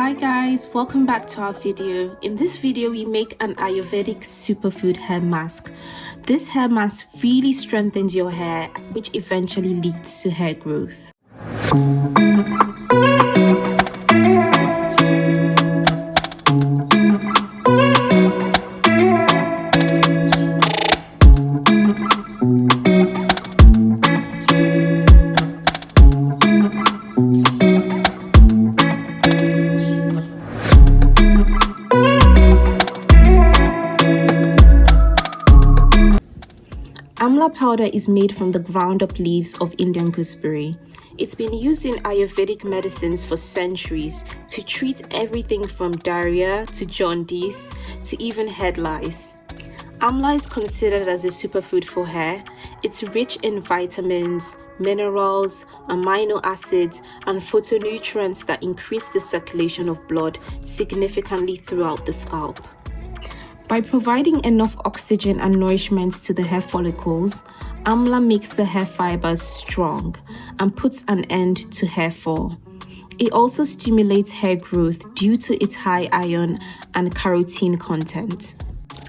Hi guys, welcome back to our video. In this video we make an Ayurvedic superfood hair mask. This hair mask really strengthens your hair, which eventually leads to hair growth. Amla powder is made from the ground-up leaves of Indian gooseberry. It's been used in Ayurvedic medicines for centuries to treat everything from diarrhea to jaundice to even head lice. Amla is considered as a superfood for hair. It's rich in vitamins, minerals, amino acids, and phytonutrients that increase the circulation of blood significantly throughout the scalp. By providing enough oxygen and nourishment to the hair follicles, Amla makes the hair fibers strong and puts an end to hair fall. It also stimulates hair growth due to its high iron and carotene content.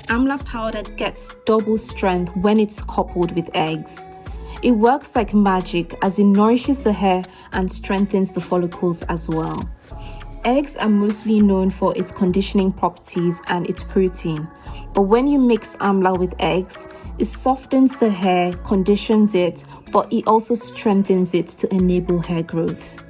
Amla powder gets double strength when it's coupled with eggs. It works like magic as it nourishes the hair and strengthens the follicles as well. Eggs are mostly known for its conditioning properties and its protein, but when you mix Amla with eggs, it softens the hair, conditions it, but it also strengthens it to enable hair growth.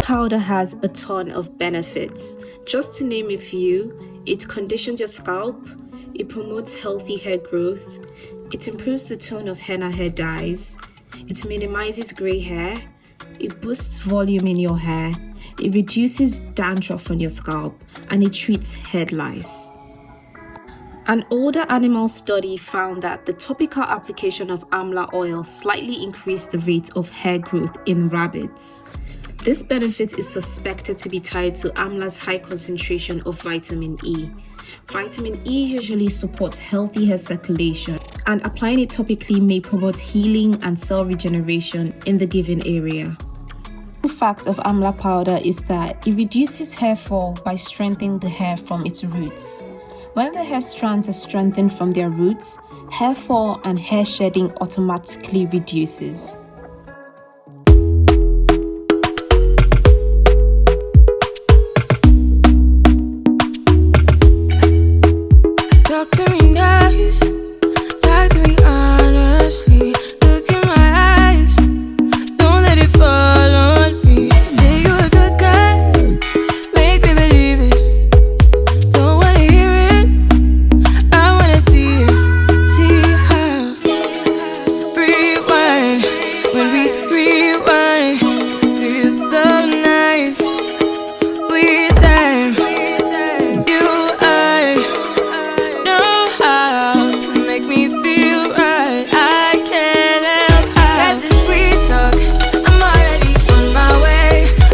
Powder has a ton of benefits. Just to name a few, it conditions your scalp, it promotes healthy hair growth, it improves the tone of henna hair dyes, it minimizes gray hair, it boosts volume in your hair, it reduces dandruff on your scalp, and it treats head lice. An older animal study found that the topical application of Amla oil slightly increased the rate of hair growth in rabbits. This benefit is suspected to be tied to Amla's high concentration of vitamin E. Vitamin E usually supports healthy hair circulation, and applying it topically may promote healing and cell regeneration in the given area. The fact of Amla powder is that it reduces hair fall by strengthening the hair from its roots. When the hair strands are strengthened from their roots, hair fall and hair shedding automatically reduces. Talk to me nice, talk to me honestly. Look in my eyes, don't let it fall on me. Say you a good guy, make me believe it. Don't wanna hear it, I wanna see it. See how rewind, when we rewind, feels so nice. We time, you I know how to make me feel right. I can't help how. Got this sweet talk, I'm already on my way.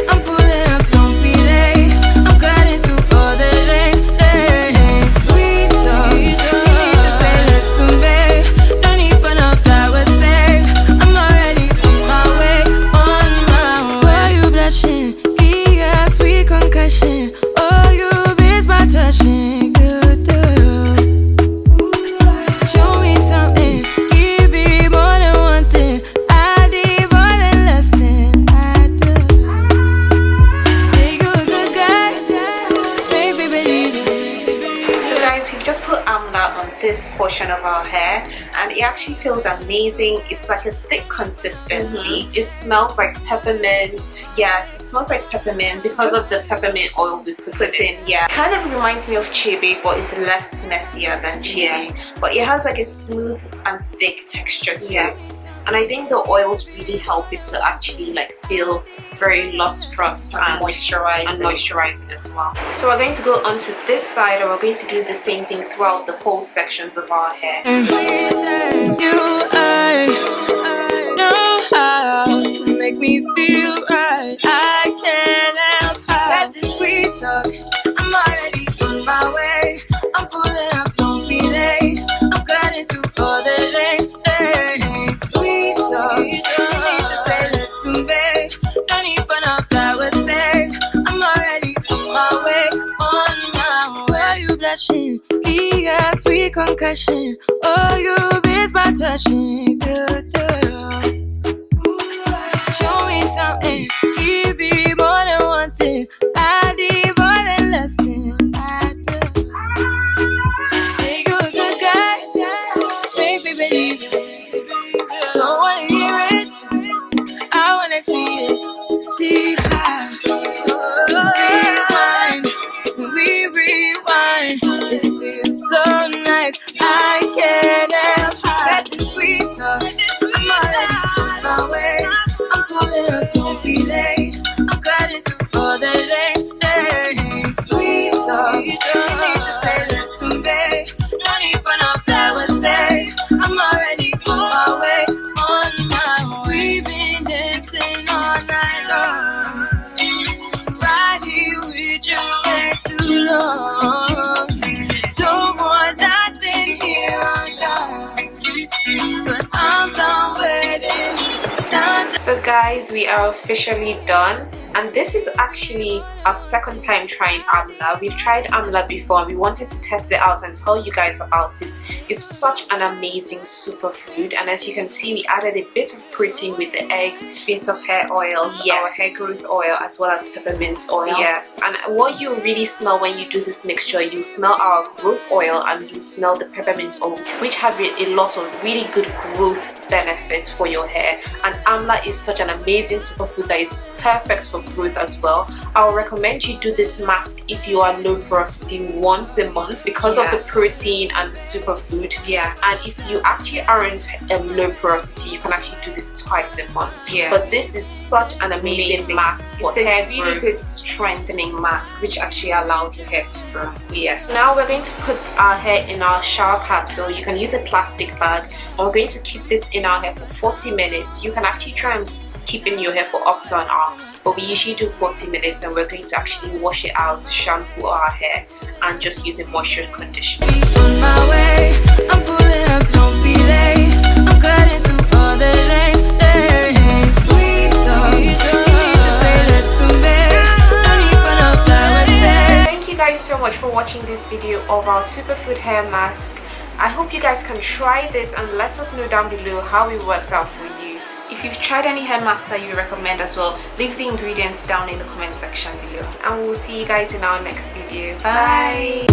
I'm pulling up, don't be late. I'm cutting through all the lanes. Sweet talk, you need to say less to me. No need for no flowers, babe. I'm already on my way, on my way. Why you blushing? Yeah, sweet concussion. Oh, you miss my touching. Good to show me something, give me more than one thing. I need more than less than I do. Say you a good guy, make me believe it. So guys, we've just put Amla on this portion of our hair and it actually feels amazing. It's like a thick consistency. It smells like peppermint. Yes, it smells like peppermint because of the peppermint oil we put in. Yeah, kind of reminds me of chebe, but it's less messier than chebe. Yes. But it has like a smooth and thick texture to it. And I think the oils really help it to actually like feel very lustrous and moisturizing as well. So we're going to go onto this side, and we're going to do the same thing throughout the whole sections of our hair. You I know how to make me feel right. I can't help how. Got this sweet talk, I'm already on my way. I'm pulling up, don't be late. I'm cutting through all the lanes. Sweet talk, you need to say less to me. blushing. Be a sweet concussion. Oh, you miss my touching. Good girl. Show me something. Give me more than one thing. I need more than less than I do. Say you're a good guy. Make me believe it. Don't wanna hear it. I wanna see it. See how. Rewind. We rewind. It feels so nice. I can't help got this sweet talk. I'm already on my way. I'm pulling up, don't be late. I'm cutting through all the lanes. Hey, sweet talk. You need to say this to me. No need for no flowers, babe. I'm already on my way. On my way. We've been dancing all night long. Right here with you way too long. Don't want nothing here on down. But I'm done waiting. Done. So guys, we are officially done, and this is actually our second time trying Amla. We've tried Amla before and we wanted to test it out and tell you guys about it. It's such an amazing superfood, and as you can see, we added a bit of protein with the eggs, bits of hair oils, our hair growth oil, as well as peppermint oil. Yes, and what you really smell when you do this mixture, you smell our growth oil and you smell the peppermint oil, which have a lot of really good growth benefits for your hair. And Amla is such an amazing superfood that is perfect for growth as well. I would recommend you do this mask if you are low porosity once a month because of the protein and the superfood. And if you actually aren't low porosity, you can actually do this twice a month. But this is such an amazing mask for hair. It's a really good strengthening mask which actually allows your hair to grow. Now we're going to put our hair in our shower capsule. You can use a plastic bag, and we're going to keep this in our hair for 40 minutes. You can actually try and keep in your hair for up to an hour, but we usually do 40 minutes. Then we're going to actually wash it out, shampoo our hair, and just use a moisture conditioner. On my way, I'm pulling up, don't be late. I'm cutting through all the lanes. Hey, sweet talk. You need to say this to me. No need for no flowers, babe. Thank you guys so much for watching this video of our superfood hair mask. I hope you guys can try this and let us know down below how it worked out for you. If you've tried any hair mask that you recommend as well, leave the ingredients down in the comment section below. And we'll see you guys in our next video. Bye!